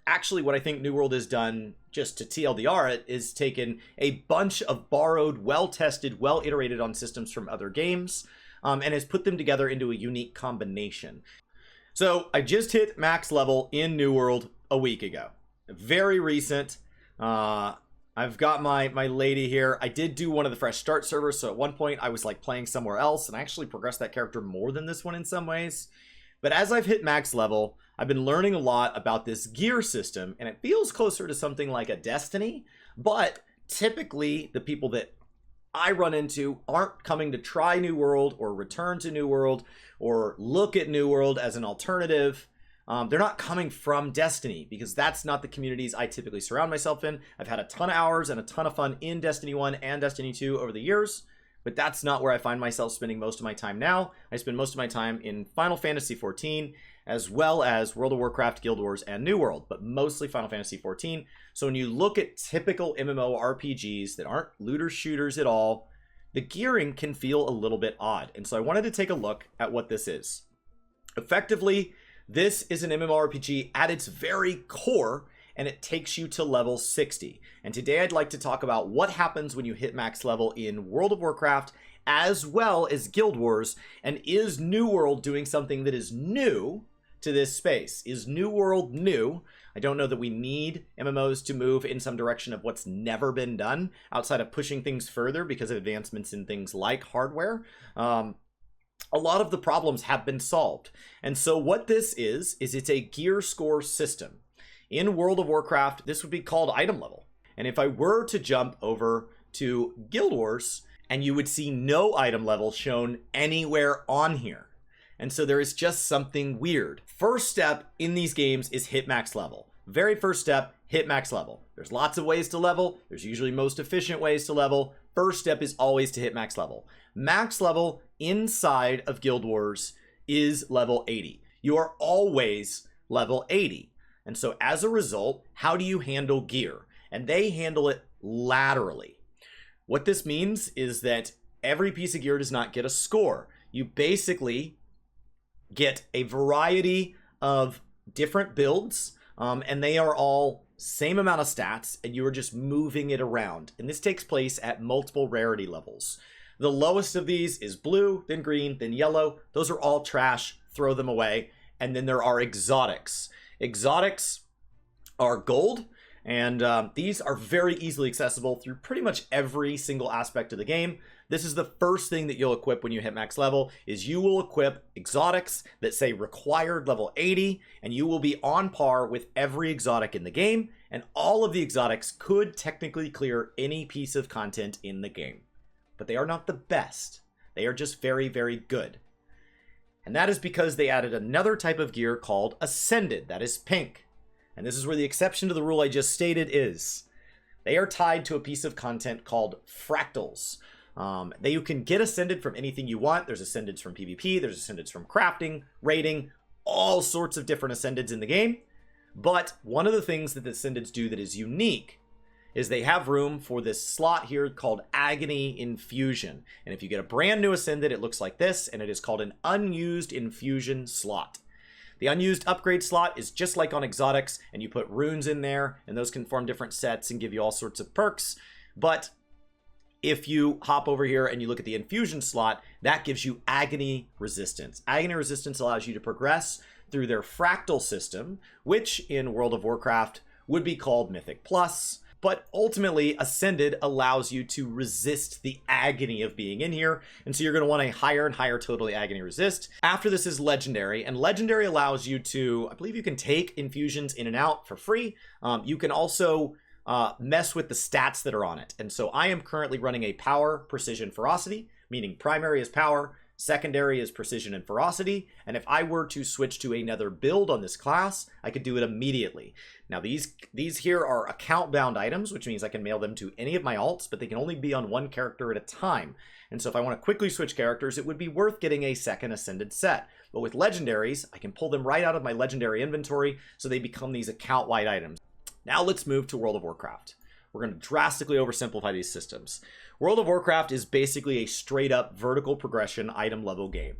actually what I think New World has done, just to TLDR it, is taken a bunch of borrowed, well-tested, well-iterated on systems from other games, and has put them together into a unique combination. So I just hit max level in New World a week ago. Very recent. I've got my lady here. I did do one of the fresh start servers, so at one point I was like playing somewhere else, and I actually progressed that character more than this one in some ways. But as I've hit max level, I've been learning a lot about this gear system, and it feels closer to something like a Destiny, but typically the people that I run into aren't coming to try New World or return to New World or look at New World as an alternative. They're not coming from Destiny, because that's not the communities I typically surround myself in. I've had a ton of hours and a ton of fun in Destiny 1 and Destiny 2 over the years, but that's not where I find myself spending most of my time now. I spend most of my time in Final Fantasy XIV, as well as World of Warcraft, Guild Wars, and New World, but mostly Final Fantasy XIV. So when you look at typical MMO RPGs that aren't looter shooters at all, the gearing can feel a little bit odd. And so I wanted to take a look at what this is. Effectively, this is an MMORPG at its very core, and it takes you to level 60. And today I'd like to talk about what happens when you hit max level in World of Warcraft, as well as Guild Wars, and is New World doing something that is new to this space? Is New World new? I don't know that we need MMOs to move in some direction of what's never been done, outside of pushing things further because of advancements in things like hardware. A lot of the problems have been solved. And so what this is it's a gear score system. In World of Warcraft, this would be called item level. And if I were to jump over to Guild Wars, and you would see no item level shown anywhere on here. And so there is just something weird. First step in these games is hit max level. Very first step, hit max level. There's lots of ways to level. There's usually most efficient ways to level. First step is always to hit max level. Max level inside of Guild Wars is level 80. You are always level 80. And so as a result, how do you handle gear? And they handle it laterally. What this means is that every piece of gear does not get a score. You basically get a variety of different builds, and they are all same amount of stats, and you are just moving it around. And this takes place at multiple rarity levels. The lowest of these is blue, then green, then yellow. Those are all trash. Throw them away. And then there are exotics. Exotics are gold, and these are very easily accessible through pretty much every single aspect of the game. This is the first thing that you'll equip when you hit max level, is you will equip exotics that say required level 80, and you will be on par with every exotic in the game, and all of the exotics could technically clear any piece of content in the game. But they are not the best. They are just very, very good. And that is because they added another type of gear called Ascended, that is pink. And this is where the exception to the rule I just stated is. They are tied to a piece of content called fractals. You can get Ascended from anything you want. There's Ascendeds from PvP, there's Ascendeds from crafting, raiding, all sorts of different Ascendeds in the game. But one of the things that the Ascendeds do that is unique is they have room for this slot here called Agony Infusion. And if you get a brand new Ascended, it looks like this, and it is called an Unused Infusion slot. The unused upgrade slot is just like on exotics, and you put runes in there, and those can form different sets and give you all sorts of perks. But if you hop over here and you look at the infusion slot, that gives you agony resistance. Agony resistance allows you to progress through their fractal system, which in World of Warcraft would be called Mythic Plus. But ultimately, Ascended allows you to resist the agony of being in here. And so you're going to want a higher and higher totally agony resist. After this is Legendary. And Legendary allows you to, I believe you can take infusions in and out for free. You can also mess with the stats that are on it. And so I am currently running a Power, Precision, Ferocity, meaning primary is Power, secondary is Precision and Ferocity, and if I were to switch to another build on this class, I could do it immediately. Now these here are account bound items, which means I can mail them to any of my alts, but they can only be on one character at a time. And so if I want to quickly switch characters, it would be worth getting a second Ascended set. But with legendaries, I can pull them right out of my legendary inventory, so they become these account wide items. Now let's move to World of Warcraft. We're going to drastically oversimplify these systems. World of Warcraft is basically a straight up vertical progression item level game.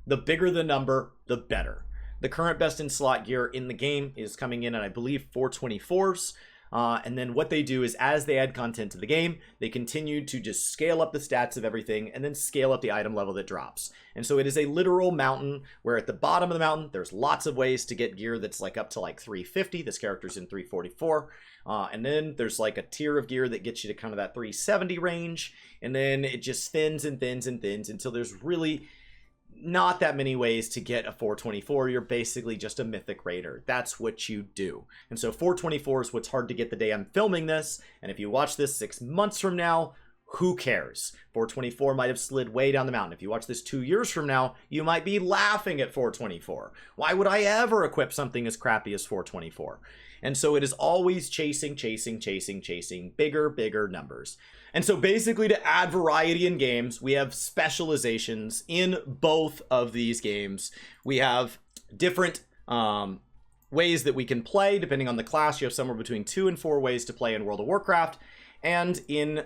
The bigger the number, the better. The current best in slot gear in the game is coming in at, I believe, 424s. And then what they do is, as they add content to the game, they continue to just scale up the stats of everything and then scale up the item level that drops. And so it is a literal mountain where at the bottom of the mountain, there's lots of ways to get gear that's like up to like 350. This character's in 344. And then there's like a tier of gear that gets you to kind of that 370 range. And then it just thins and thins and thins until there's really not that many ways to get a 424. You're basically just a mythic raider. That's what you do. And so 424 is what's hard to get the day I'm filming this. And if you watch this 6 months from now, who cares? 424 might have slid way down the mountain. If you watch this 2 years from now, you might be laughing at 424. Why would I ever equip something as crappy as 424? And so it is always chasing bigger numbers. And so basically, to add variety in games, we have specializations in both of these games. We have different ways that we can play depending on the class. You have somewhere between 2 and 4 ways to play in World of Warcraft. And in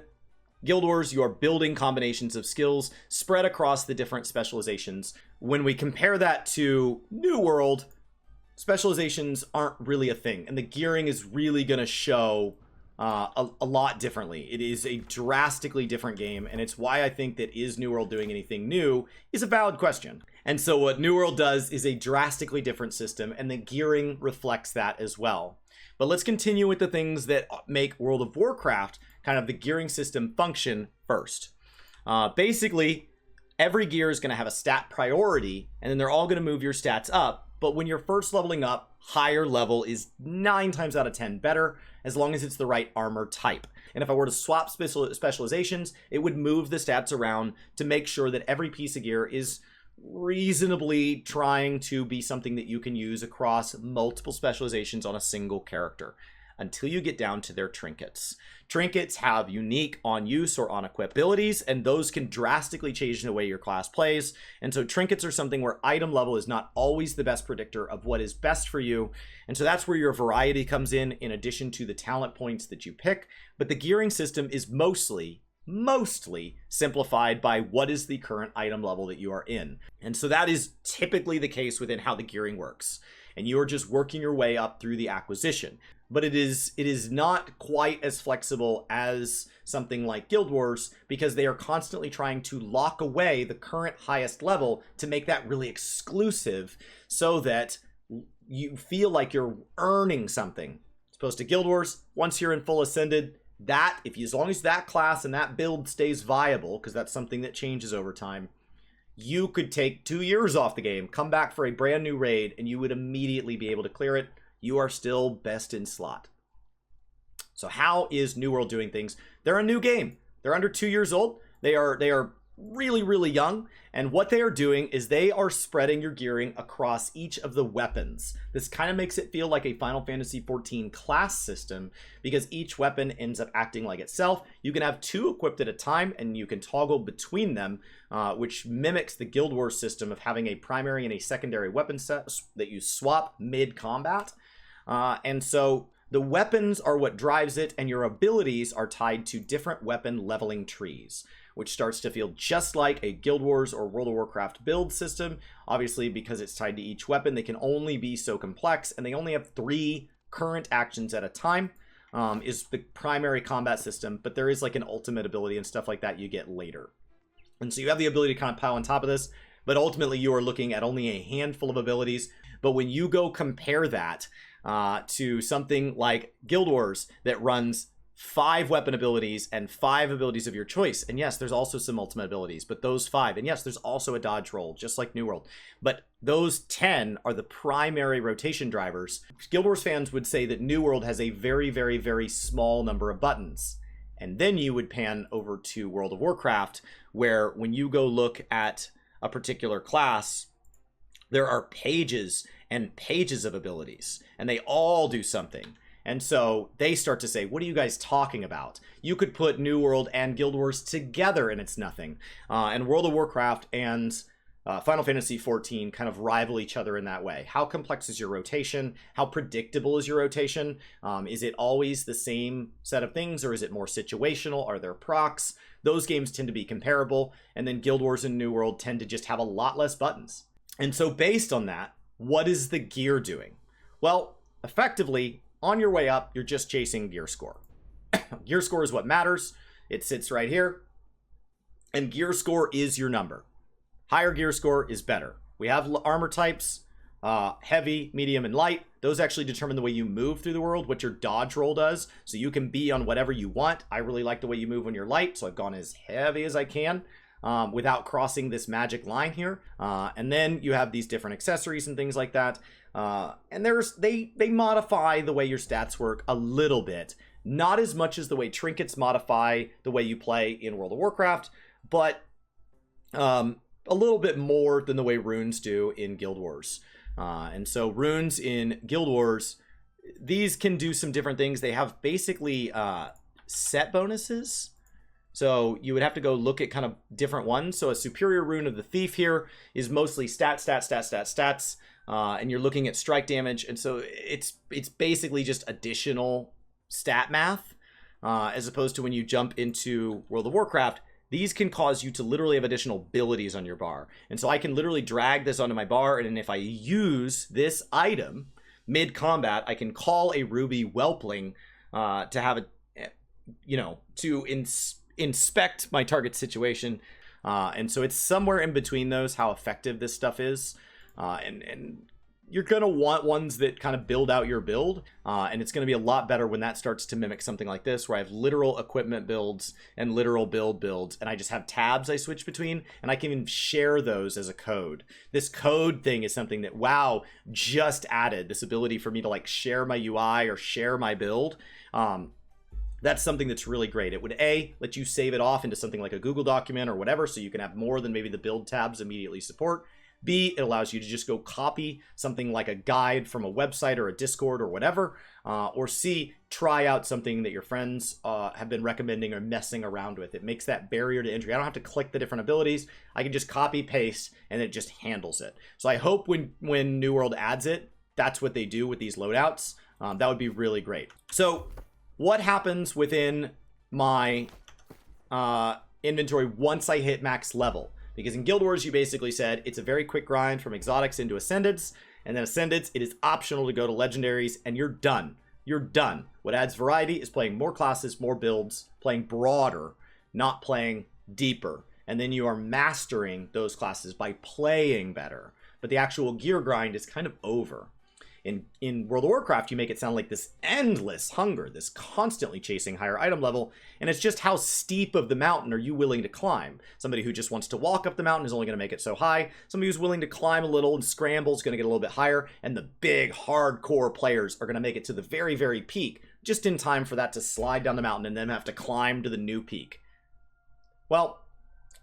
Guild Wars, you are building combinations of skills spread across the different specializations. When we compare that to New World, specializations aren't really a thing. And the gearing is really going to show a lot differently. It is a drastically different game, and it's why I think that is New World doing anything new is a valid question. And so what New World does is a drastically different system, and the gearing reflects that as well. But let's continue with the things that make World of Warcraft kind of the gearing system function first. Basically, every gear is going to have a stat priority, and then they're all going to move your stats up. But when you're first leveling up, higher level is 9 times out of 10 better, as long as it's the right armor type. And if I were to swap specializations, it would move the stats around to make sure that every piece of gear is reasonably trying to be something that you can use across multiple specializations on a single character, until you get down to their trinkets. Trinkets have unique on-use or on-equip abilities, and those can drastically change the way your class plays. And so trinkets are something where item level is not always the best predictor of what is best for you. And so that's where your variety comes in addition to the talent points that you pick. But the gearing system is mostly simplified by what is the current item level that you are in. And so that is typically the case within how the gearing works. And you are just working your way up through the acquisition. But it is not quite as flexible as something like Guild Wars, because they are constantly trying to lock away the current highest level to make that really exclusive so that you feel like you're earning something. As opposed to Guild Wars, once you're in full ascended, as long as that class and that build stays viable, because that's something that changes over time, you could take 2 years off the game, come back for a brand new raid, and you would immediately be able to clear it. You are still best in slot. So how is New World doing things? They're a new game. They're under 2 years old. They are really young. And what they are doing is they are spreading your gearing across each of the weapons. This kind of makes it feel like a Final Fantasy XIV class system, because each weapon ends up acting like itself. You can have 2 equipped at a time, and you can toggle between them, which mimics the Guild Wars system of having a primary and a secondary weapon set that you swap mid-combat. And so the weapons are what drives it, and your abilities are tied to different weapon leveling trees, which starts to feel just like a Guild Wars or World of Warcraft build system. Obviously, because it's tied to each weapon, they can only be so complex, and they only have 3 current actions at a time, is the primary combat system, but there is like an ultimate ability and stuff like that you get later. And so you have the ability to kind of pile on top of this, but ultimately you are looking at only a handful of abilities. But when you go compare that to something like Guild Wars that runs 5 weapon abilities and 5 abilities of your choice, and yes, there's also some ultimate abilities, but those 5, and yes, there's also a dodge roll, just like New World, but those 10 are the primary rotation drivers. Guild Wars fans would say that New World has a very small number of buttons. And then you would pan over to World of Warcraft, where when you go look at a particular class, there are pages and pages of abilities, and they all do something. And so they start to say, what are you guys talking about? You could put New World and Guild Wars together and it's nothing. And World of Warcraft and Final Fantasy XIV kind of rival each other in that way. How complex is your rotation? How predictable is your rotation? Is it always the same set of things, or is it more situational? Are there procs? Those games tend to be comparable. And then Guild Wars and New World tend to just have a lot less buttons. And so based on that, What is the gear doing? Well, effectively, on your way up, you're just chasing gear score. Gear score is what matters. It sits right here. And gear score is your number. Higher gear score is better. We have armor types, heavy, medium, and light. Those actually determine the way you move through the world, what your dodge roll does. So you can be on whatever you want. I really like the way you move when you're light, so I've gone as heavy as I can without crossing this magic line here. And then you have these different accessories and things like that. And they modify the way your stats work a little bit. Not as much as the way trinkets modify the way you play in World of Warcraft, but a little bit more than the way runes do in Guild Wars. And so runes in Guild Wars, these can do some different things. They have basically set bonuses. So you would have to go look at kind of different ones. So a superior rune of the thief here is mostly stats. And you're looking at strike damage. And so it's basically just additional stat math, as opposed to when you jump into World of Warcraft. These can cause you to literally have additional abilities on your bar. And so I can literally drag this onto my bar, and if I use this item mid-combat, I can call a Ruby Whelpling to have a, to inspect my target situation. And so it's somewhere in between those, how effective this stuff is. And you're going to want ones that kind of build out your build, and it's going to be a lot better when that starts to mimic something like this, where I have literal equipment builds and literal builds, and I just have tabs I switch between, and I can even share those as a code. This code thing is something that WoW just added, this ability for me to like share my UI or share my build. That's something that's really great. It would let you save it off into something like a Google document or whatever, so you can have more than maybe the build tabs immediately support. B, it allows you to just go copy something like a guide from a website or a Discord or whatever. Or C, try out something that your friends have been recommending or messing around with. It makes that barrier to entry. I don't have to click the different abilities. I can just copy, paste, and it just handles it. So I hope when New World adds it, that's what they do with these loadouts. That would be really great. So what happens within my inventory once I hit max level? Because in Guild Wars, you basically said it's a very quick grind from exotics into ascendants, and then ascendants, it is optional to go to legendaries, and you're done. You're done. What adds variety is playing more classes, more builds, playing broader, not playing deeper. And then you are mastering those classes by playing better. But the actual gear grind is kind of over. In World of Warcraft, you make it sound like this endless hunger, this constantly chasing higher item level, and it's just how steep of the mountain are you willing to climb? Somebody who just wants to walk up the mountain is only going to make it so high. Somebody who's willing to climb a little and scramble is going to get a little bit higher, and the big hardcore players are going to make it to the very, very peak, just in time for that to slide down the mountain and then have to climb to the new peak. Well,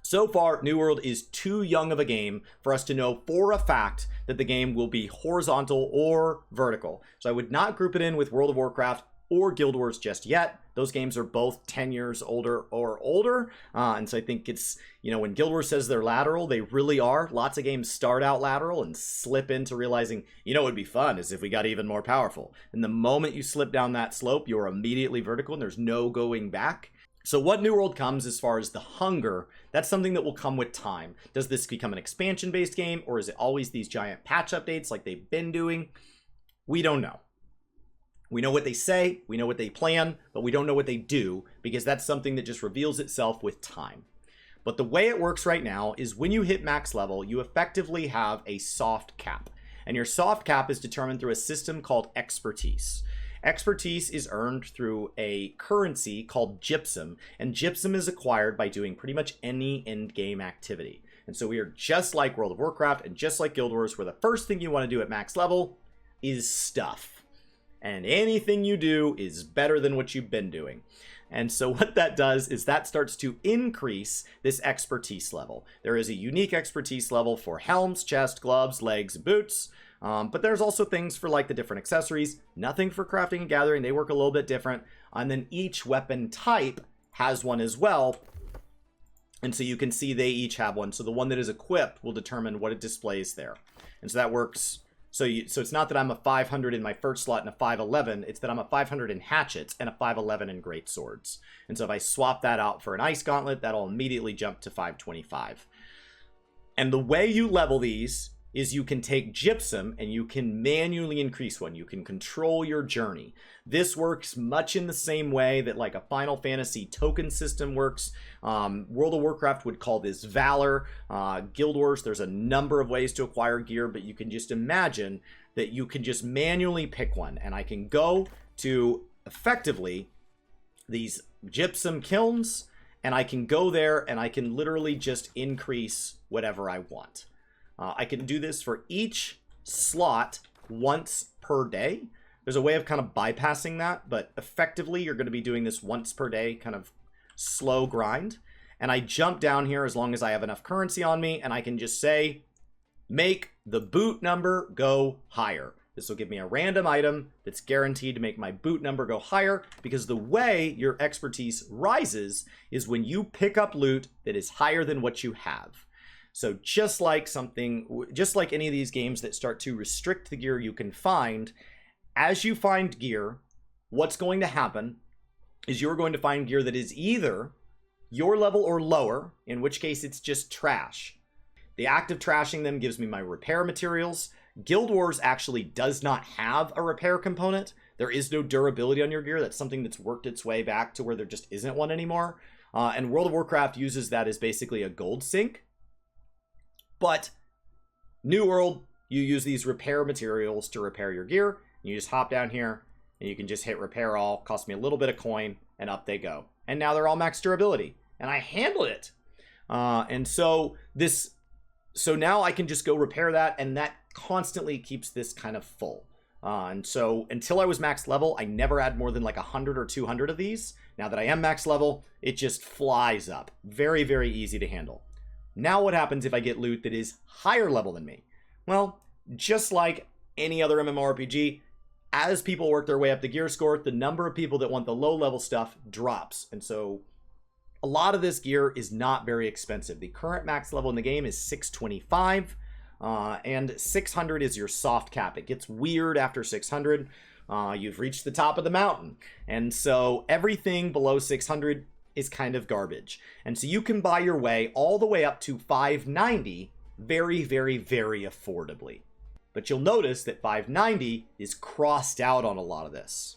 so far, New World is too young of a game for us to know for a fact that the game will be horizontal or vertical. So I would not group it in with World of Warcraft or Guild Wars just yet. Those games are both 10 years older or older. And so I think it's, when Guild Wars says they're lateral, they really are. Lots of games start out lateral and slip into realizing, what would be fun is if we got even more powerful. And the moment you slip down that slope, you're immediately vertical and there's no going back. So what New World comes as far as the hunger, that's something that will come with time. Does this become an expansion-based game, or is it always these giant patch updates like they've been doing? We don't know. We know what they say, we know what they plan, but we don't know what they do, because that's something that just reveals itself with time. But the way it works right now is when you hit max level, you effectively have a soft cap. And your soft cap is determined through a system called expertise. Expertise is earned through a currency called gypsum, and gypsum is acquired by doing pretty much any end-game activity. And so we are just like World of Warcraft and just like Guild Wars, where the first thing you want to do at max level is stuff. And anything you do is better than what you've been doing. And so what that does is that starts to increase this expertise level. There is a unique expertise level for helms, chest, gloves, legs, and boots. But there's also things for like the different accessories, nothing for crafting and gathering. They work a little bit different. And then each weapon type has one as well. And so you can see they each have one. So the one that is equipped will determine what it displays there. And so that works. So it's not that I'm a 500 in my first slot and a 511. It's that I'm a 500 in hatchets and a 511 in great swords. And so if I swap that out for an ice gauntlet, that'll immediately jump to 525. And the way you level these is you can take gypsum and you can manually increase one. You can control your journey. This works much in the same way that like a Final Fantasy token system works. World of Warcraft would call this Valor. Guild Wars, there's a number of ways to acquire gear, but you can just imagine that you can just manually pick one. And I can go to effectively these gypsum kilns, and I can go there and I can literally just increase whatever I want. I can do this for each slot once per day. There's a way of kind of bypassing that, but effectively you're going to be doing this once per day, kind of slow grind. And I jump down here as long as I have enough currency on me, and I can just say, make the boot number go higher. This will give me a random item that's guaranteed to make my boot number go higher, because the way your expertise rises is when you pick up loot that is higher than what you have. So just like any of these games that start to restrict the gear you can find, as you find gear, what's going to happen is you're going to find gear that is either your level or lower, in which case it's just trash. The act of trashing them gives me my repair materials. Guild Wars actually does not have a repair component. There is no durability on your gear. That's something that's worked its way back to where there just isn't one anymore. And World of Warcraft uses that as basically a gold sink. But New World, you use these repair materials to repair your gear. You just hop down here and you can just hit repair all. Cost me a little bit of coin and up they go. And now they're all max durability. And I handled it. So now I can just go repair that, and that constantly keeps this kind of full. And so until I was max level, I never had more than like 100 or 200 of these. Now that I am max level, it just flies up. Very, very easy to handle. Now what happens if I get loot that is higher level than me? Well, just like any other MMORPG, as people work their way up the gear score, the number of people that want the low level stuff drops. And so a lot of this gear is not very expensive. The current max level in the game is 625, and 600 is your soft cap. It gets weird after 600. You've reached the top of the mountain. And so everything below 600 is kind of garbage. And so you can buy your way all the way up to 590 very, very, very affordably. But you'll notice that 590 is crossed out on a lot of this.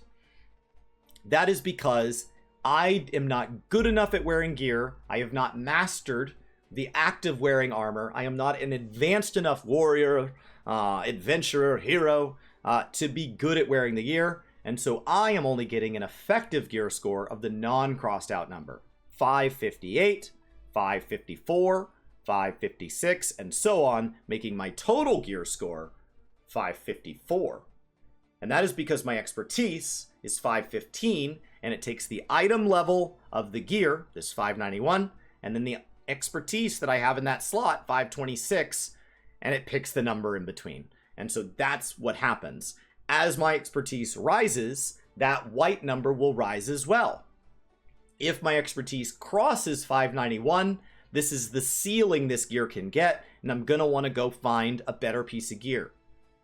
That is because I am not good enough at wearing gear. I have not mastered the act of wearing armor. I am not an advanced enough warrior, adventurer, hero to be good at wearing the gear. And so I am only getting an effective gear score of the non-crossed out number. 558, 554, 556, and so on, making my total gear score 554. And that is because my expertise is 515, and it takes the item level of the gear, this 591, and then the expertise that I have in that slot, 526, and it picks the number in between. And so that's what happens. As my expertise rises, that white number will rise as well. If my expertise crosses 591, this is the ceiling this gear can get, and I'm going to want to go find a better piece of gear.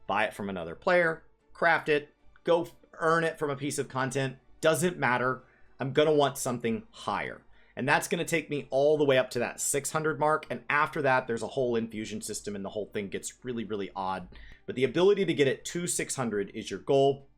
Buy it from another player, craft it, go earn it from a piece of content. Doesn't matter. I'm going to want something higher. And that's going to take me all the way up to that 600 mark. And after that, there's a whole infusion system and the whole thing gets really, really odd. But the ability to get it to 600 is your goal.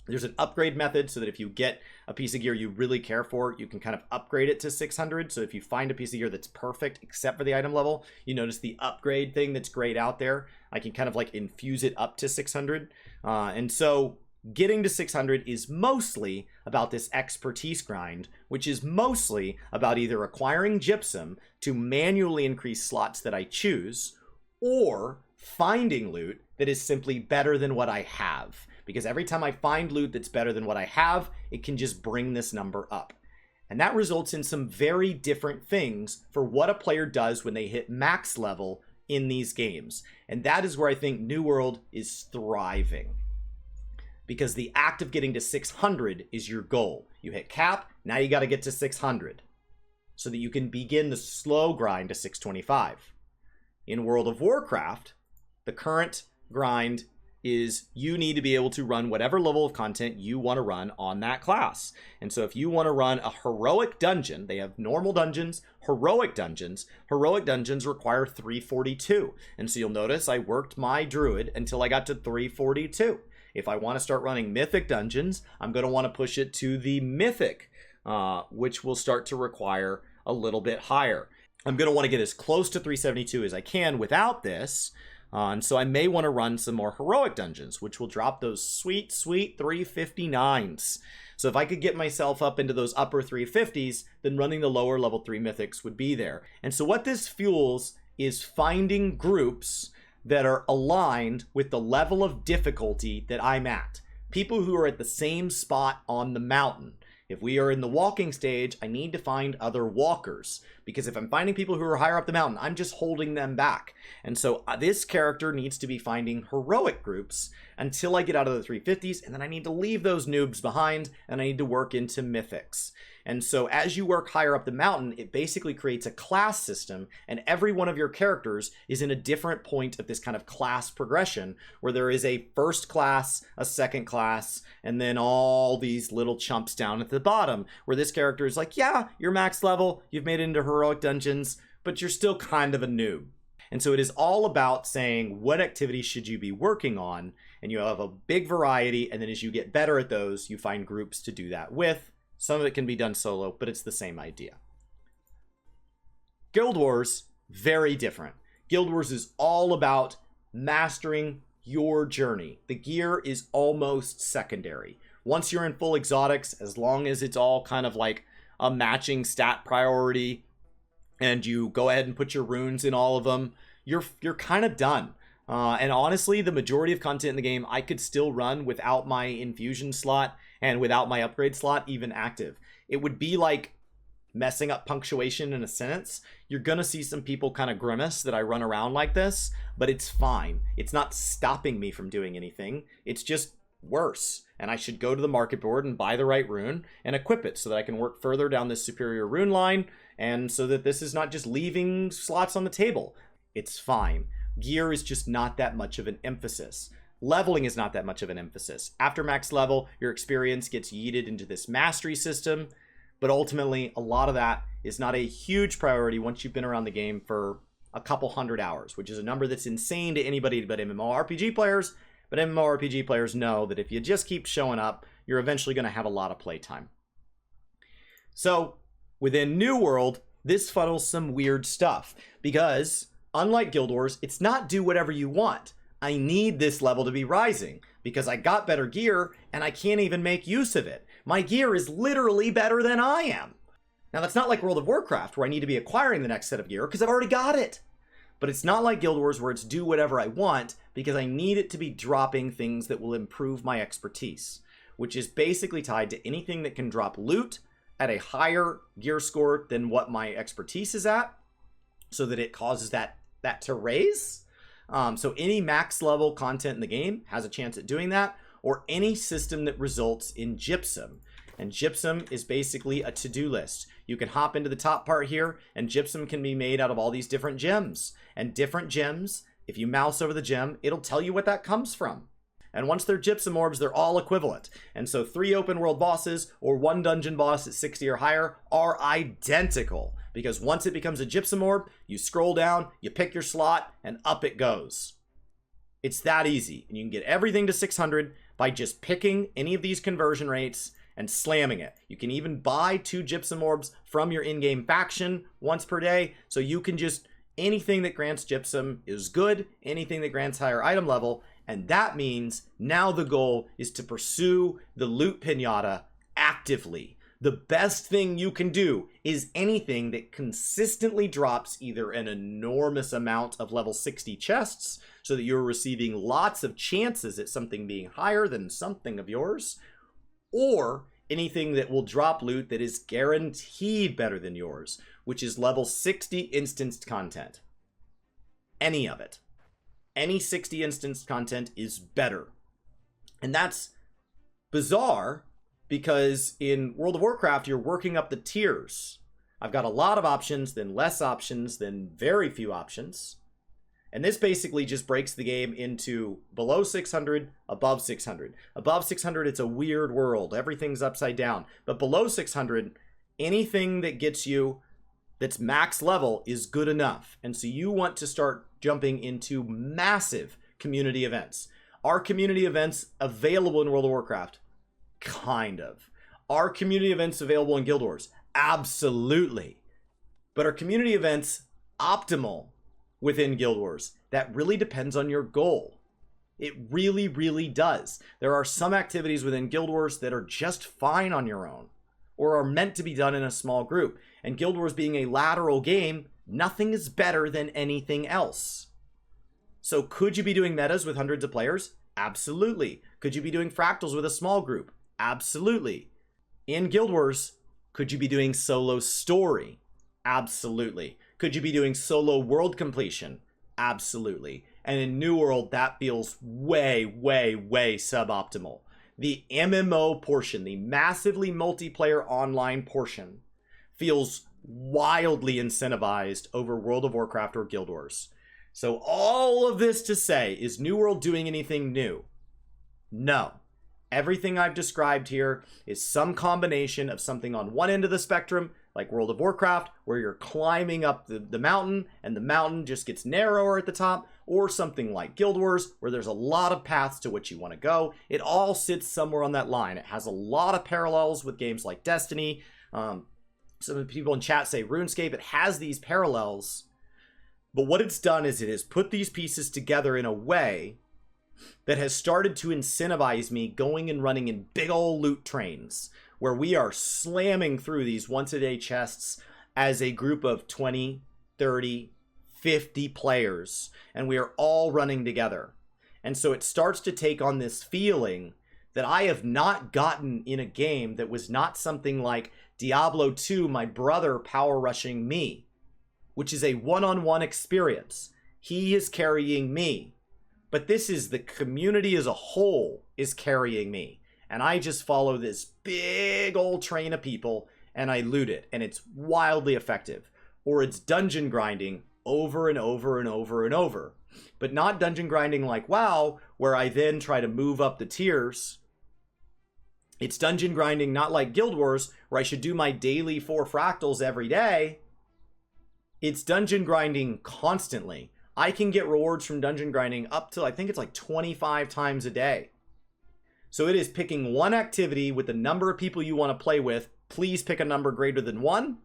There's an upgrade method so that if you get a piece of gear you really care for, you can kind of upgrade it to 600. So if you find a piece of gear that's perfect except for the item level, you notice the upgrade thing that's grayed out there. I can kind of like infuse it up to 600. And so getting to 600 is mostly about this expertise grind, which is mostly about either acquiring gypsum to manually increase slots that I choose, or finding loot that is simply better than what I have. Because every time I find loot that's better than what I have, it can just bring this number up. And that results in some very different things for what a player does when they hit max level in these games. And that is where I think New World is thriving. Because the act of getting to 600 is your goal. You hit cap, now you got to get to 600. So that you can begin the slow grind to 625. In World of Warcraft, the current grind is you need to be able to run whatever level of content you want to run on that class. And so if you want to run a heroic dungeon, they have normal dungeons, heroic dungeons. Heroic dungeons require 342. And so you'll notice I worked my druid until I got to 342. If I want to start running mythic dungeons, I'm going to want to push it to the mythic, which will start to require a little bit higher. I'm going to want to get as close to 372 as I can without this. And so I may want to run some more heroic dungeons, which will drop those sweet, sweet 359s. So if I could get myself up into those upper 350s, then running the lower level 3 mythics would be there. And so what this fuels is finding groups that are aligned with the level of difficulty that I'm at. People who are at the same spot on the mountain. If we are in the walking stage, I need to find other walkers, because if I'm finding people who are higher up the mountain, I'm just holding them back. And so this character needs to be finding heroic groups until I get out of the 350s, and then I need to leave those noobs behind, and I need to work into mythics. And so as you work higher up the mountain, it basically creates a class system, and every one of your characters is in a different point of this kind of class progression, where there is a first class, a second class, and then all these little chumps down at the bottom, where this character is like, yeah, you're max level, you've made it into heroic dungeons, but you're still kind of a noob. And so it is all about saying, what activities should you be working on? And you have a big variety, and then as you get better at those, you find groups to do that with. Some of it can be done solo, but it's the same idea. Guild Wars, very different. Guild Wars is all about mastering your journey. The gear is almost secondary. Once you're in full exotics, as long as it's all kind of like a matching stat priority, and you go ahead and put your runes in all of them, you're kind of done. And honestly, the majority of content in the game, I could still run without my infusion slot and without my upgrade slot even active. It would be like messing up punctuation in a sentence. You're gonna see some people kind of grimace that I run around like this, but it's fine. It's not stopping me from doing anything. It's just worse. And I should go to the market board and buy the right rune and equip it so that I can work further down this superior rune line, and so that this is not just leaving slots on the table. It's fine. Gear is just not that much of an emphasis. Leveling is not that much of an emphasis. After max level, your experience gets yeeted into this mastery system, but ultimately, a lot of that is not a huge priority once you've been around the game for a couple hundred hours, which is a number that's insane to anybody but MMORPG players. But MMORPG players know that if you just keep showing up, you're eventually going to have a lot of playtime. So, within New World, this funnels some weird stuff, because unlike Guild Wars, it's not do whatever you want. I need this level to be rising, because I got better gear, and I can't even make use of it. My gear is literally better than I am. Now, that's not like World of Warcraft, where I need to be acquiring the next set of gear, because I've already got it. But it's not like Guild Wars, where it's do whatever I want, because I need it to be dropping things that will improve my expertise, which is basically tied to anything that can drop loot at a higher gear score than what my expertise is at, so that it causes that to raise. So any max level content in the game has a chance at doing that, or any system that results in gypsum. And gypsum is basically a to-do list. You can hop into the top part here, and gypsum can be made out of all these different gems. And different gems, if you mouse over the gem, it'll tell you what that comes from. And once they're gypsum orbs, they're all equivalent. And so 3 open world bosses or 1 dungeon boss at 60 or higher are identical. Because once it becomes a gypsum orb, you scroll down, you pick your slot, and up it goes. It's that easy. And you can get everything to 600 by just picking any of these conversion rates and slamming it. You can even buy 2 gypsum orbs from your in-game faction once per day. So you can just, anything that grants gypsum is good, anything that grants higher item level. And that means now the goal is to pursue the loot pinata actively. The best thing you can do is anything that consistently drops either an enormous amount of level 60 chests, so that you're receiving lots of chances at something being higher than something of yours, or anything that will drop loot that is guaranteed better than yours, which is level 60 instanced content. Any of it. Any 60 instanced content is better. And that's bizarre, because in World of Warcraft, you're working up the tiers. I've got a lot of options, then less options, then very few options. And this basically just breaks the game into below 600, above 600. Above 600, it's a weird world. Everything's upside down. But below 600, anything that gets you that's max level is good enough. And so you want to start jumping into massive community events. Are community events available in World of Warcraft? Kind of. Are community events available in Guild Wars? Absolutely. But are community events optimal within Guild Wars? That really depends on your goal. It really, really does. There are some activities within Guild Wars that are just fine on your own, or are meant to be done in a small group. And Guild Wars being a lateral game, nothing is better than anything else. So could you be doing metas with hundreds of players? Absolutely. Could you be doing fractals with a small group? Absolutely. In Guild Wars, could you be doing solo story? Absolutely. Could you be doing solo world completion? Absolutely. And in New World, that feels way, way, way suboptimal. The MMO portion, the massively multiplayer online portion, feels wildly incentivized over World of Warcraft or Guild Wars. So all of this to say, is New World doing anything new? No. Everything I've described here is some combination of something on one end of the spectrum, like World of Warcraft, where you're climbing up the mountain and the mountain just gets narrower at the top, or something like Guild Wars, where there's a lot of paths to which you want to go. It all sits somewhere on that line. It has a lot of parallels with games like Destiny. Some people in chat say RuneScape. It has these parallels, but what it's done is it has put these pieces together in a way that has started to incentivize me going and running in big old loot trains, where we are slamming through these once-a-day chests as a group of 20, 30, 50 players, and we are all running together. And so it starts to take on this feeling that I have not gotten in a game that was not something like Diablo 2, my brother power rushing me, which is a one-on-one experience. He is carrying me. But this is the community as a whole is carrying me. And I just follow this big old train of people and I loot it. And it's wildly effective. Or it's dungeon grinding over and over and over and over. But not dungeon grinding like WoW, where I then try to move up the tiers. It's dungeon grinding not like Guild Wars, where I should do my daily 4 fractals every day. It's dungeon grinding constantly. I can get rewards from dungeon grinding up to, I think it's like 25 times a day. So it is picking one activity with the number of people you want to play with. Please pick a number greater than 1.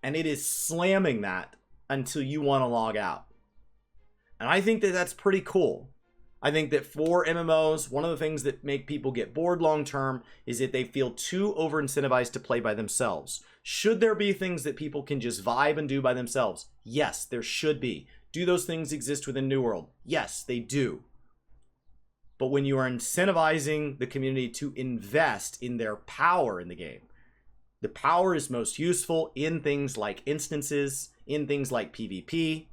And it is slamming that until you want to log out. And I think that that's pretty cool. I think that for MMOs, one of the things that make people get bored long term is that they feel too over incentivized to play by themselves. Should there be things that people can just vibe and do by themselves? Yes, there should be. Do those things exist within New World? Yes, they do. But when you are incentivizing the community to invest in their power in the game, the power is most useful in things like instances, in things like PvP.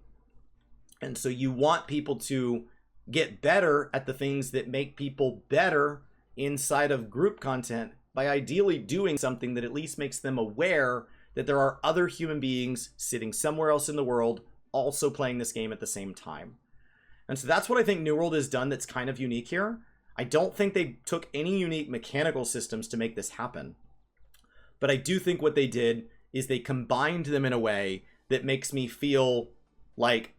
And so you want people to get better at the things that make people better inside of group content by ideally doing something that at least makes them aware that there are other human beings sitting somewhere else in the world also playing this game at the same time. And so that's what I think New World has done that's kind of unique here. I don't think they took any unique mechanical systems to make this happen. But I do think what they did is they combined them in a way that makes me feel like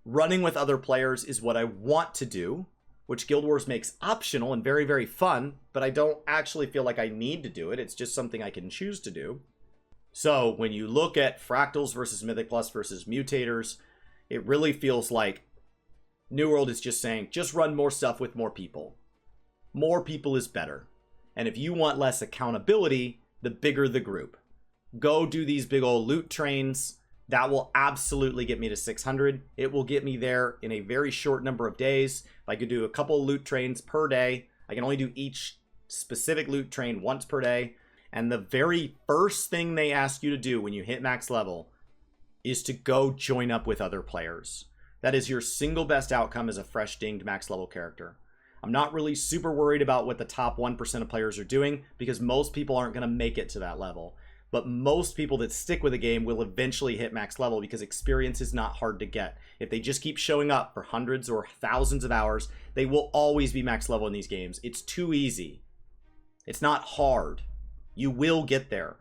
running with other players is what I want to do, which Guild Wars makes optional and very, very fun, but I don't actually feel like I need to do it. It's just something I can choose to do. So when you look at Fractals versus Mythic Plus versus Mutators, it really feels like New World is just saying, just run more stuff with more people. More people is better. And if you want less accountability, the bigger the group. Go do these big old loot trains. That will absolutely get me to 600. It will get me there in a very short number of days. If I could do a couple loot trains per day, I can only do each specific loot train once per day. And the very first thing they ask you to do when you hit max level is to go join up with other players. That is your single best outcome as a fresh dinged max level character. I'm not really super worried about what the top 1% of players are doing because most people aren't going to make it to that level. But most people that stick with a game will eventually hit max level because experience is not hard to get. If they just keep showing up for hundreds or thousands of hours, they will always be max level in these games. It's too easy. It's not hard. You will get there.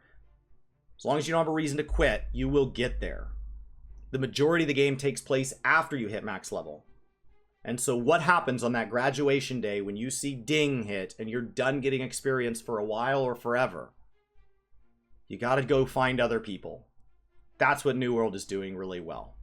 As long as you don't have a reason to quit, you will get there. The majority of the game takes place after you hit max level. And so what happens on that graduation day when you see ding hit and you're done getting experience for a while or forever? You got to go find other people. That's what New World is doing really well.